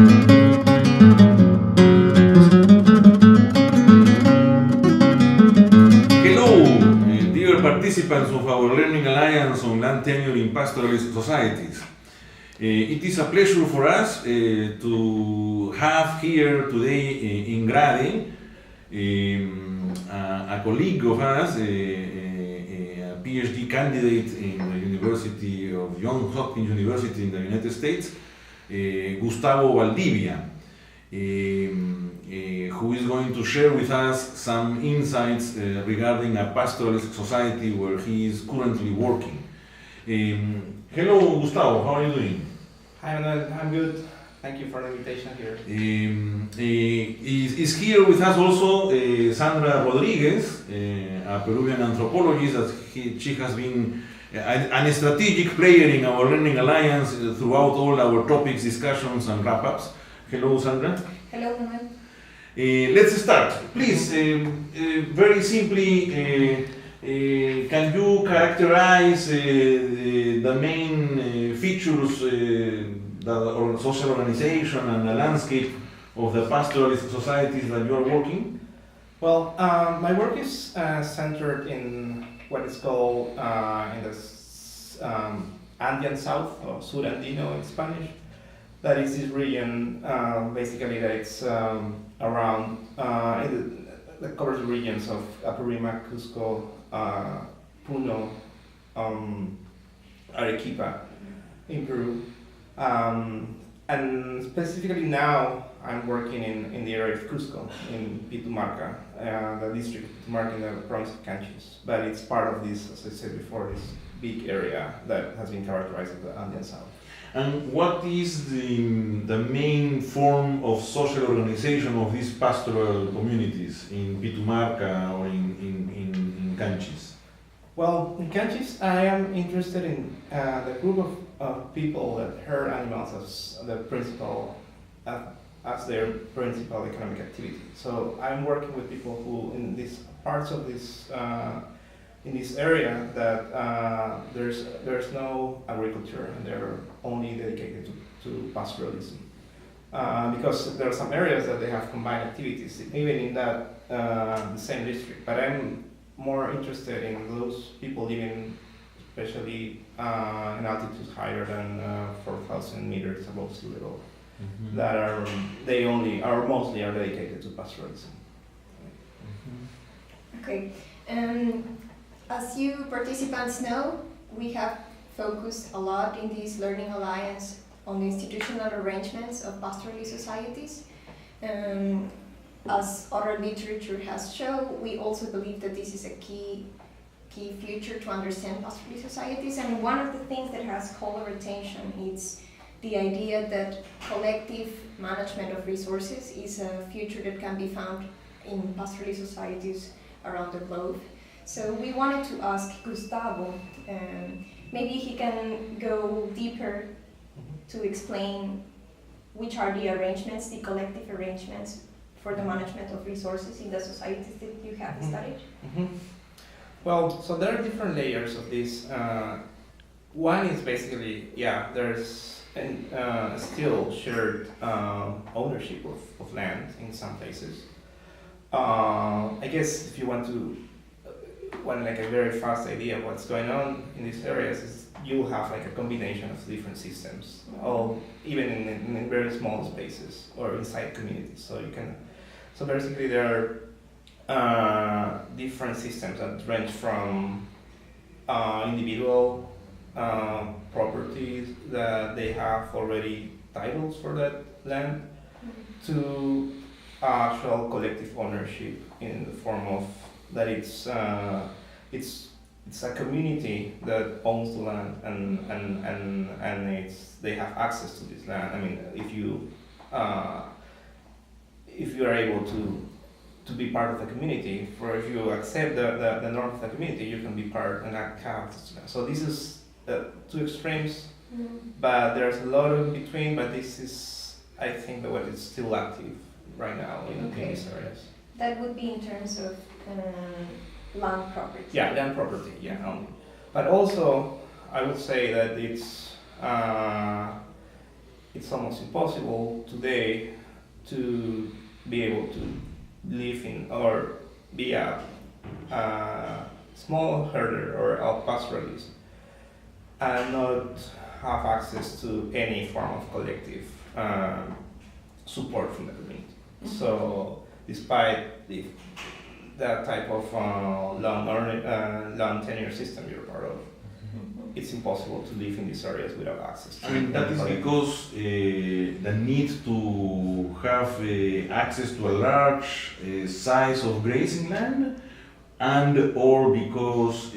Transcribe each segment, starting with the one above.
Hello, dear participants of our Learning Alliance on Land Tenure in Pastoralist Societies. It is a pleasure for us to have here today in Grade a colleague of us, a PhD candidate in the University of Johns Hopkins University in the United States, Gustavo Valdivia, who is going to share with us some insights regarding a pastoralist society where he is currently working. Hello, Gustavo, how are you doing? Hi, Manuel. I'm good. Thank you for the invitation here. Is here with us also Sandra Rodríguez, a Peruvian anthropologist that she has been a strategic player in our Learning Alliance throughout all our topics, discussions, and wrap-ups. Hello, Sandra. Hello, Manuel. Let's start. Please, very simply, can you characterize the main features or social organization and the landscape of the pastoralist societies that you are working? Well, my work is centered in what is called in the Andean South, or Sur Andino in Spanish. That is this region, basically that it's around, that covers the regions of Apurímac, Cusco, Puno, Arequipa in Peru. And specifically now I'm working in the area of Cusco, in Pitumarca, the district of Pitumarca in the province of Canchis. But it's part of this, as I said before, this big area that has been characterized as the Andean South. And what is the main form of social organization of these pastoral communities in Pitumarca or in Canchis? Well, in Canchis, I am interested in the group of people that herd animals as the principal, as their principal economic activity. So I'm working with people who, in these parts of this, in this area, that there's no agriculture and they're only dedicated to pastoralism. Because there are some areas that they have combined activities, even in that the same district. But I'm more interested in those people living, especially in altitudes higher than 4,000 meters above sea level, mm-hmm. that are mostly are dedicated to pastoralism. Mm-hmm. Okay. As you participants know, we have focused a lot in this Learning Alliance on the institutional arrangements of pastoralist societies. As other literature has shown, we also believe that this is a key feature to understand pastoralist societies. And one of the things that has called our attention is the idea that collective management of resources is a feature that can be found in pastoralist societies around the globe. So we wanted to ask Gustavo, maybe he can go deeper to explain which are the arrangements, the collective arrangements for the management of resources in the societies that you have studied. Mm-hmm. Well, so there are different layers of this. One is basically, there's still shared ownership of land in some places. I guess if you want like a very fast idea of what's going on in these areas, is you'll have like a combination of different systems, all even in very small spaces or inside communities. So basically there are different systems that range from individual properties that they have already titles for that land to actual collective ownership in the form of that it's a community that owns the land and they have access to this land. I mean, if you are able to be part of the community, or if you accept the norm of the community, you can be part and have access to land. So this is two extremes, but there's a lot in between. But this is, I think, what is still active right now in these areas. That would be in terms of land property. Yeah, land property. Yeah, only. But also, I would say that it's it's almost impossible today to be able to live in or be a small herder or a pastoralist and not have access to any form of collective support from the community. So, despite that type of long tenure system you're part of, it's impossible to live in these areas without access to I mean, that is collective. because the need to have access to a large size of grazing land, and or because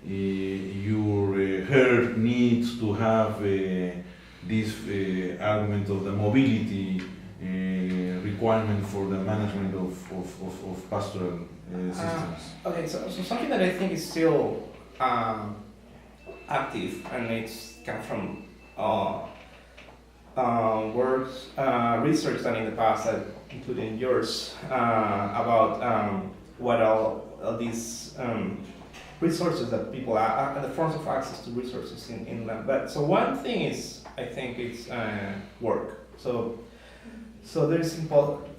your herd needs to have this argument of the mobility requirement for the management of pastoral systems. Okay, so something that I think is still active, and it's come from works, research done in the past, including yours, about what all these resources that people are, the forms of access to resources in land. But so one thing is, I think it's work. So there's important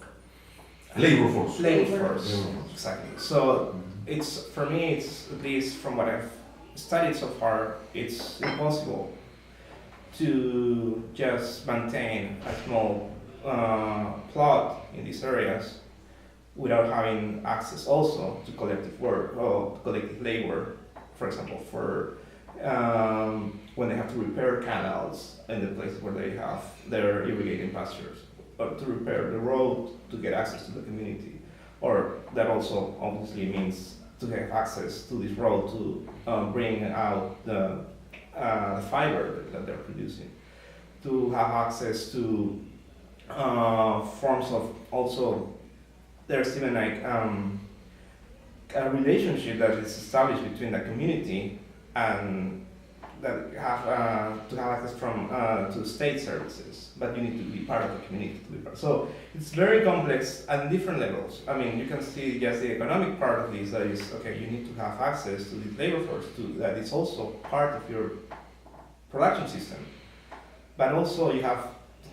Labor force. labor force, exactly. So it's, for me, it's, at least from what I've studied so far, it's impossible to just maintain a small plot in these areas without having access also to collective work or collective labor, for example, for when they have to repair canals in the places where they have their irrigating pastures, or to repair the road to get access to the community, or that also obviously means to have access to this road to bring out the fiber that they're producing, to have access to forms of also, there's even like a relationship that is established between the community and that have to have access from to state services, but you need to be part of the community to be part. So it's very complex at different levels. I mean, you can see just the economic part of this, that is, okay, you need to have access to this labor force too, that is also part of your production system. But also you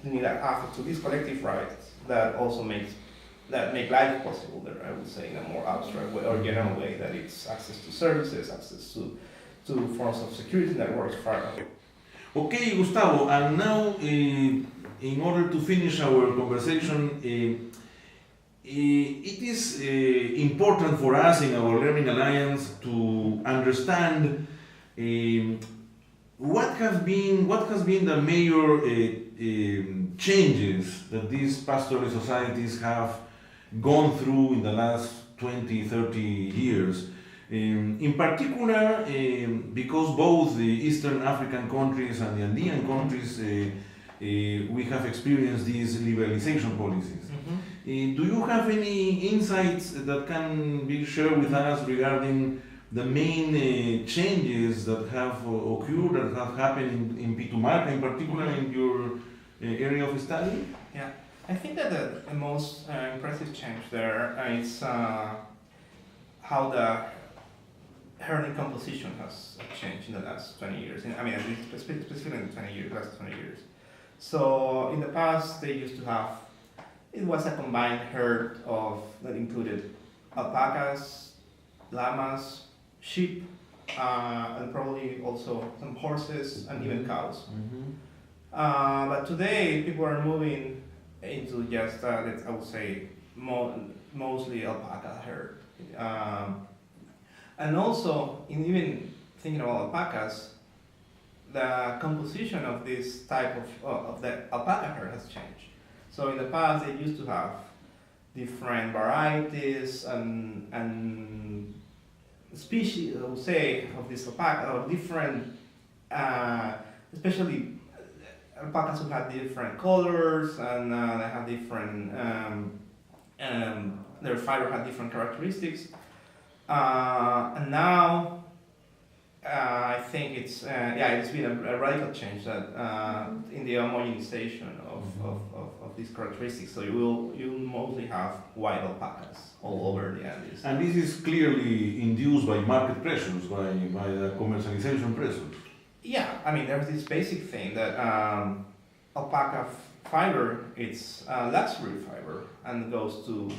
need access to these collective rights that also make life possible there, I would say, in a more abstract way or general way, that it's access to services, access to forms of security networks. Okay, Gustavo, and now in order to finish our conversation, it is important for us in our Learning Alliance to understand what has been the major changes that these pastoral societies have gone through in the last 20, 30 years. In particular, because both the Eastern African countries and the Andean countries, we have experienced these liberalization policies. Do you have any insights that can be shared with us regarding the main changes that have occurred, that have happened in Pitumarca, in particular in your area of study? Yeah, I think that the most impressive change there is how the herding composition has changed in the last 20 years. I mean, at least specifically in the last 20 years. So in the past, they used to have, it was a combined herd that included alpacas, llamas, sheep, and probably also some horses and even cows. But today, people are moving into just, I would say, mostly alpaca herd. And also, in even thinking about alpacas, the composition of this type of the alpaca herd has changed. So in the past, they used to have different varieties and species, I would say, of this alpaca, or different, especially alpacas who had different colors and they had different, their fiber had different characteristics. And now, I think it's been a radical change that in the homogenization of these characteristics. So you mostly have white alpacas all over the Andes. And this is clearly induced by market pressures, by the commercialization pressures. Yeah, I mean, there's this basic thing that alpaca fiber, it's luxury fiber and goes to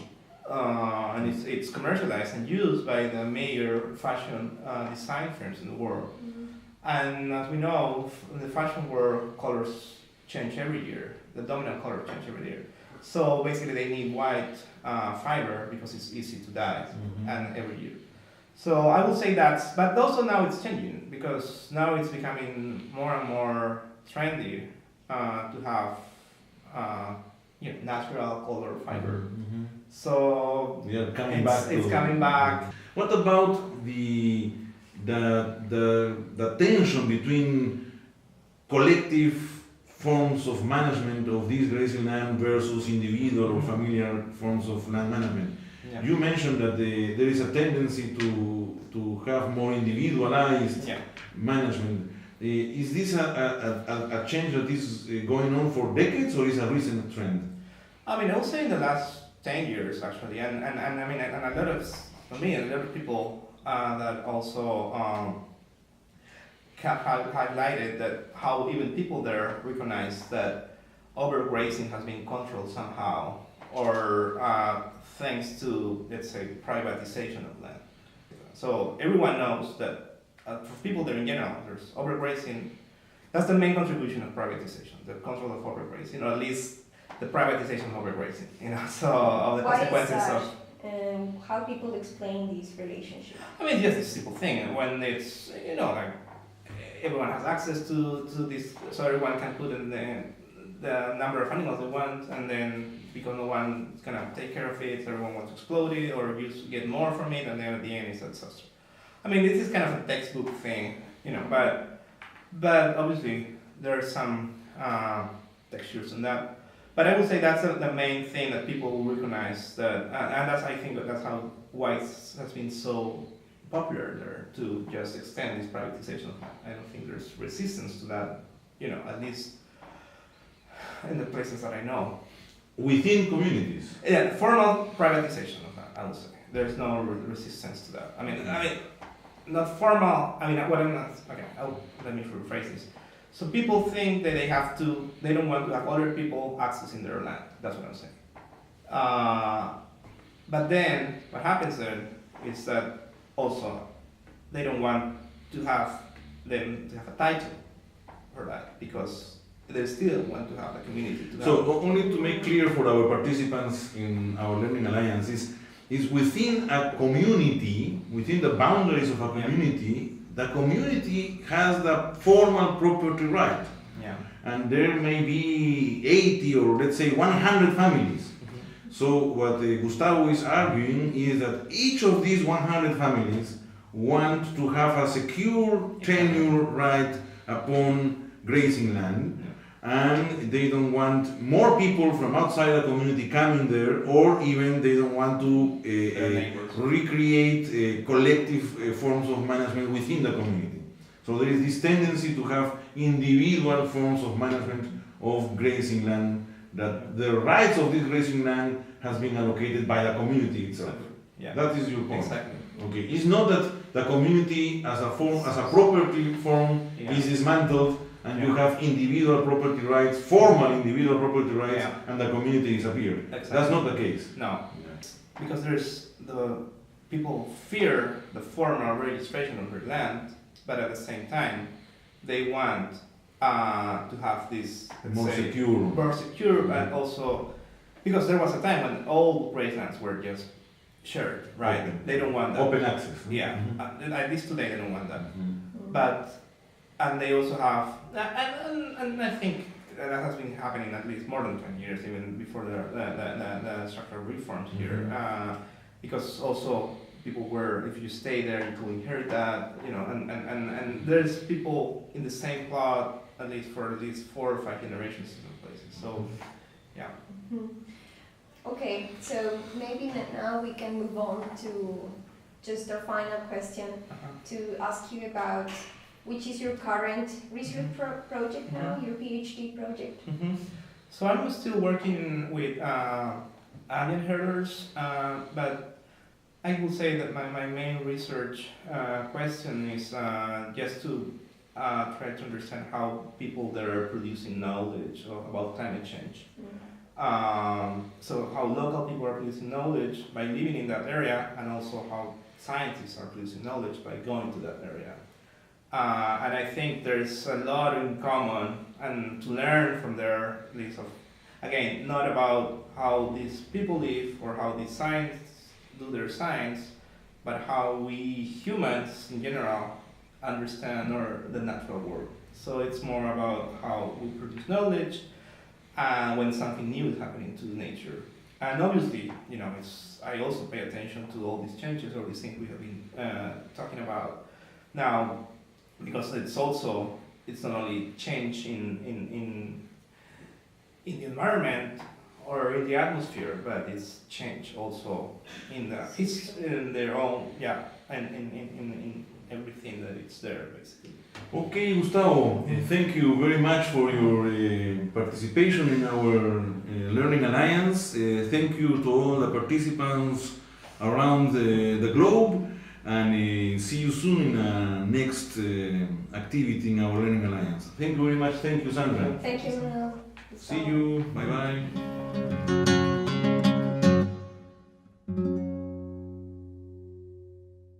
and it's commercialized and used by the major fashion design firms in the world. And as we know, in the fashion world, colors change every year. The dominant color change every year. So basically, they need white fiber because it's easy to dye and every year. So I would say that, but also now it's changing because now it's becoming more and more trendy to have natural color fiber. So we are coming back. It's coming back. What about the tension between collective forms of management of this grazing land versus individual or familiar forms of land management? Yeah. You mentioned that there is a tendency to have more individualized management. Is this a change that is going on for decades, or is a recent trend? I mean, I would say in the last 10 years actually, and I mean, and a lot of, for me, a lot of people that also have highlighted that how even people there recognize that overgrazing has been controlled somehow, or thanks to, let's say, privatization of land. So everyone knows that for people there in general, there's overgrazing. That's the main contribution of privatization, the control of overgrazing, or at least the privatization of overgrazing. So of the consequences of. And how people explain these relationships? I mean, just a simple thing. When it's, like everyone has access to this, so everyone can put in the number of animals they want, and then because no one is gonna take care of it, everyone wants to explode it or get more from it, and then at the end it's a disaster. I mean, this is kind of a textbook thing, but obviously there are some textures in that. But I would say that's the main thing that people will recognize that, and I think that's how why it has been so popular there to just extend this privatization of land. I don't think there's resistance to that, at least in the places that I know. Within communities? Yeah, formal privatization of that, I would say. There's no resistance to that. I mean, not formal, what I'm not, okay, let me rephrase this. So people think that they don't want to have other people accessing their land. That's what I'm saying. But then what happens then is that also they don't want to have them to have a title for that because they still want to have a community. So only to make clear for our participants in our Learning Alliance is within a community, within the boundaries of a community, the community has the formal property right. Yeah. And there may be 80 or let's say 100 families. So what Gustavo is arguing is that each of these 100 families want to have a secure tenure right upon grazing land, and they don't want more people from outside the community coming there, or even they don't want to recreate collective forms of management within the community. So there is this tendency to have individual forms of management of grazing land, that the rights of this grazing land has been allocated by the community itself. Yeah. That is your point. Exactly. Okay. It's not that the community as a property form is dismantled and you have individual property rights, formal individual property rights, and the community disappeared. Exactly. That's not the case. No. Because people fear the formal registration of their land, but at the same time, they want to have this more secure, but also because there was a time when all gracelands were just shared, right? Open. They don't want that. Open access. Yeah, at least today they don't want that. Mm-hmm. And they also have, and I think that has been happening at least more than 20 years, even before the structural reforms here, because also people were, if you stay there, you will inherit that, and there's people in the same plot at least for at least 4 or 5 generations in some places. So, yeah. Mm-hmm. Okay, so maybe now we can move on to just our final question to ask you about which is your current research project now, your PhD project. So I'm still working with alien herders, but I will say that my main research question is just to try to understand how people that are producing knowledge about climate change. So how local people are producing knowledge by living in that area, and also how scientists are producing knowledge by going to that area. And I think there's a lot in common and to learn from their list of, again, not about how these people live or how these scientists do their science, but how we humans in general understand the natural world. So it's more about how we produce knowledge when something new is happening to nature. And obviously, I also pay attention to all these changes, all these things we have been talking about now, because it's not only change in the environment or in the atmosphere, but it's change also in their own, and in everything that it's there, basically. Okay, Gustavo, thank you very much for your participation in our Learning Alliance. Thank you to all the participants around the globe, and see you soon in the next activity in our Learning Alliance. Thank you very much. Thank you, Sandra. Thank you, Manuel. See you. Bye-bye.